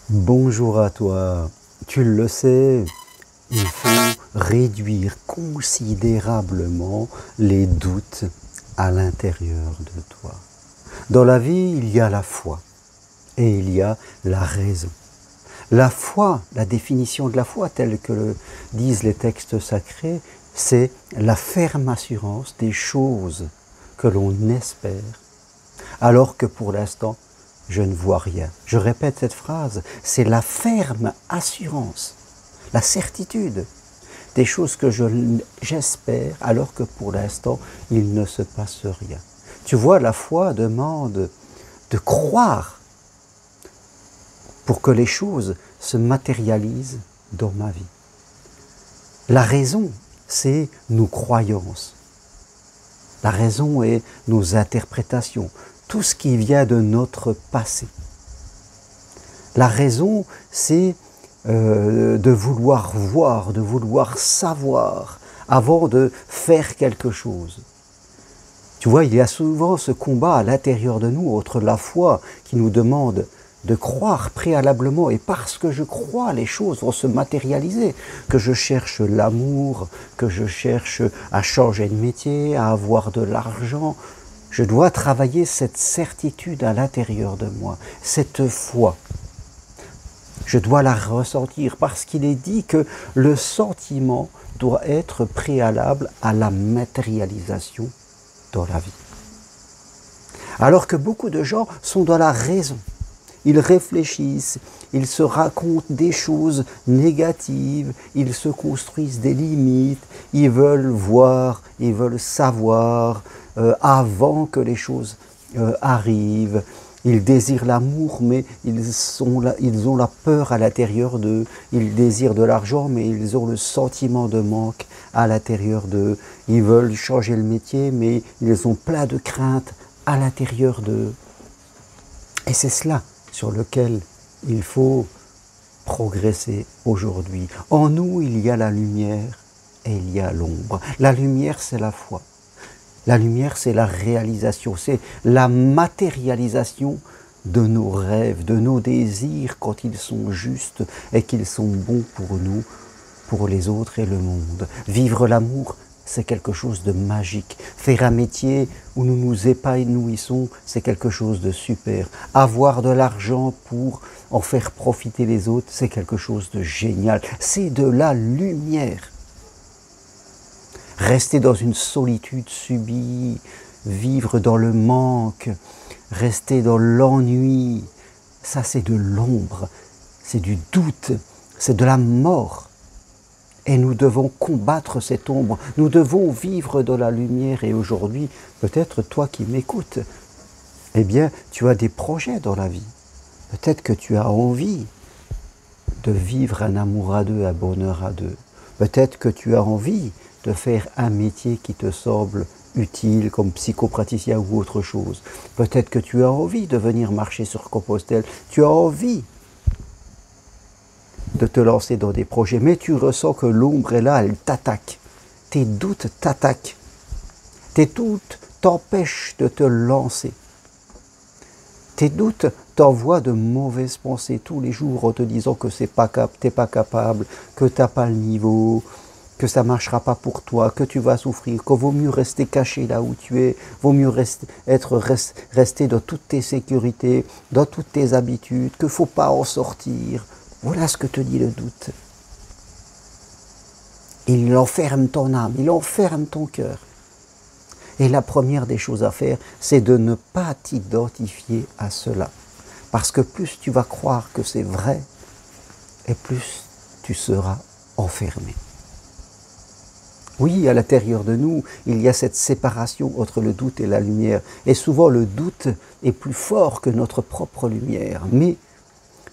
Bonjour à toi. Tu le sais, il faut réduire considérablement les doutes à l'intérieur de toi. Dans la vie, il y a la foi et il y a la raison. La foi, la définition de la foi telle que le disent les textes sacrés, c'est la ferme assurance des choses que l'on espère, alors que pour l'instant, je ne vois rien. Je répète cette phrase, c'est la ferme assurance, la certitude des choses que j'espère, alors que pour l'instant, il ne se passe rien. Tu vois, la foi demande de croire pour que les choses se matérialisent dans ma vie. La raison, c'est nos croyances. La raison est nos interprétations, tout ce qui vient de notre passé. La raison, c'est de vouloir voir, de vouloir savoir avant de faire quelque chose. Tu vois, il y a souvent ce combat à l'intérieur de nous entre la foi qui nous demande de croire préalablement, et parce que je crois, les choses vont se matérialiser, que je cherche l'amour, que je cherche à changer de métier, à avoir de l'argent. Je dois travailler cette certitude à l'intérieur de moi, cette foi. Je dois la ressentir parce qu'il est dit que le sentiment doit être préalable à la matérialisation dans la vie. Alors que beaucoup de gens sont dans la raison. Ils réfléchissent, ils se racontent des choses négatives, ils se construisent des limites, ils veulent voir, ils veulent savoir avant que les choses arrivent. Ils désirent l'amour, mais ils ont la peur à l'intérieur d'eux. Ils désirent de l'argent, mais ils ont le sentiment de manque à l'intérieur d'eux. Ils veulent changer le métier, mais ils ont plein de craintes à l'intérieur d'eux. Et c'est cela sur lequel il faut progresser aujourd'hui. En nous, il y a la lumière et il y a l'ombre. La lumière, c'est la foi. La lumière, c'est la réalisation, c'est la matérialisation de nos rêves, de nos désirs quand ils sont justes et qu'ils sont bons pour nous, pour les autres et le monde. Vivre l'amour, c'est quelque chose de magique. Faire un métier où nous nous épanouissons, c'est quelque chose de super. Avoir de l'argent pour en faire profiter les autres, c'est quelque chose de génial. C'est de la lumière. Rester dans une solitude subie, vivre dans le manque, rester dans l'ennui, ça c'est de l'ombre, c'est du doute, c'est de la mort. Et nous devons combattre cette ombre, nous devons vivre dans la lumière. Et aujourd'hui, peut-être toi qui m'écoutes, eh bien, tu as des projets dans la vie. Peut-être que tu as envie de vivre un amour à deux, un bonheur à deux. Peut-être que tu as envie de faire un métier qui te semble utile comme psychopraticien ou autre chose. Peut-être que tu as envie de venir marcher sur Compostelle. Tu as envie de te lancer dans des projets, mais tu ressens que l'ombre est là, elle t'attaque. Tes doutes t'attaquent. Tes doutes t'empêchent de te lancer. Tes doutes t'envoient de mauvaises pensées tous les jours en te disant que t'es pas capable, que tu n'as pas le niveau, que ça ne marchera pas pour toi, que tu vas souffrir, qu'il vaut mieux rester caché là où tu es, vaut mieux rester dans toutes tes sécurités, dans toutes tes habitudes, qu'il ne faut pas en sortir. Voilà ce que te dit le doute. Il enferme ton âme, il enferme ton cœur. Et la première des choses à faire, c'est de ne pas t'identifier à cela. Parce que plus tu vas croire que c'est vrai, et plus tu seras enfermé. Oui, à l'intérieur de nous, il y a cette séparation entre le doute et la lumière. Et souvent, le doute est plus fort que notre propre lumière. Mais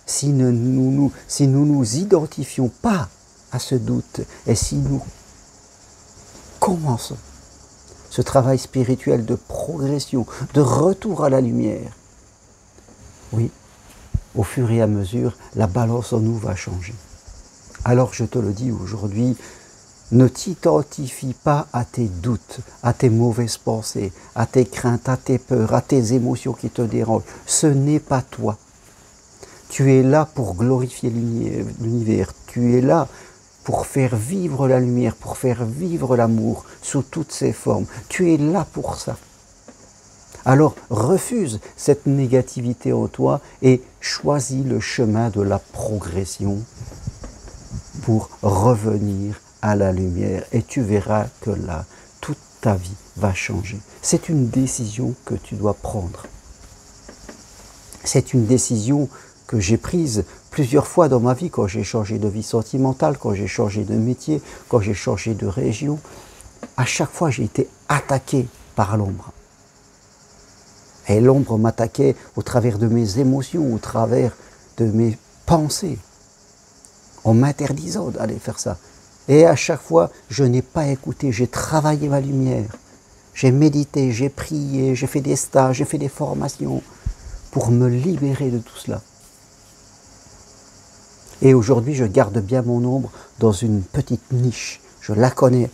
si nous nous identifions pas à ce doute, et si nous commençons ce travail spirituel de progression, de retour à la lumière, oui, au fur et à mesure, la balance en nous va changer. Alors je te le dis aujourd'hui, ne t'identifie pas à tes doutes, à tes mauvaises pensées, à tes craintes, à tes peurs, à tes émotions qui te dérangent. Ce n'est pas toi. Tu es là pour glorifier l'univers. Tu es là pour faire vivre la lumière, pour faire vivre l'amour sous toutes ses formes. Tu es là pour ça. Alors refuse cette négativité en toi et choisis le chemin de la progression pour revenir à la lumière. Et tu verras que là, toute ta vie va changer. C'est une décision que tu dois prendre. C'est une décision que j'ai prise plusieurs fois dans ma vie, quand j'ai changé de vie sentimentale, quand j'ai changé de métier, quand j'ai changé de région. À chaque fois, j'ai été attaqué par l'ombre. Et l'ombre m'attaquait au travers de mes émotions, au travers de mes pensées, en m'interdisant d'aller faire ça. Et à chaque fois, je n'ai pas écouté, j'ai travaillé ma lumière. J'ai médité, j'ai prié, j'ai fait des stages, j'ai fait des formations pour me libérer de tout cela. Et aujourd'hui, je garde bien mon ombre dans une petite niche. Je la connais.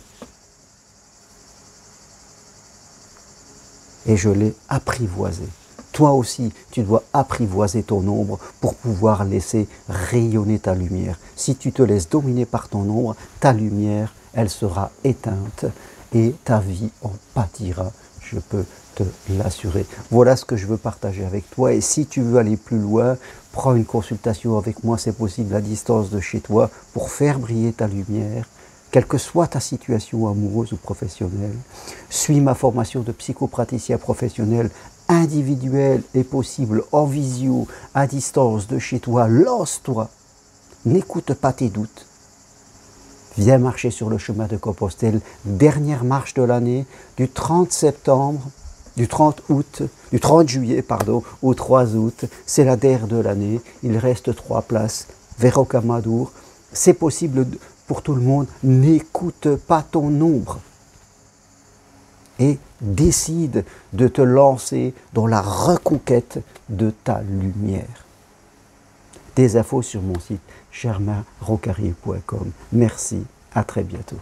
Et je l'ai apprivoisée. Toi aussi, tu dois apprivoiser ton ombre pour pouvoir laisser rayonner ta lumière. Si tu te laisses dominer par ton ombre, ta lumière, elle sera éteinte et ta vie en pâtira. Je peux te l'assurer. Voilà ce que je veux partager avec toi. Et si tu veux aller plus loin, prends une consultation avec moi, c'est possible à distance de chez toi, pour faire briller ta lumière. Quelle que soit ta situation amoureuse ou professionnelle, suis ma formation de psychopraticien professionnel individuel et possible en visio, à distance de chez toi. Lance-toi, n'écoute pas tes doutes. Viens marcher sur le chemin de Compostelle, dernière marche de l'année, du 30 septembre, du 30 juillet, au 3 août. C'est la dernière de l'année, il reste 3 places vers Rocamadour. C'est possible pour tout le monde, n'écoute pas ton ombre et décide de te lancer dans la reconquête de ta lumière. Des infos sur mon site germainrocarier.com. Merci, à très bientôt.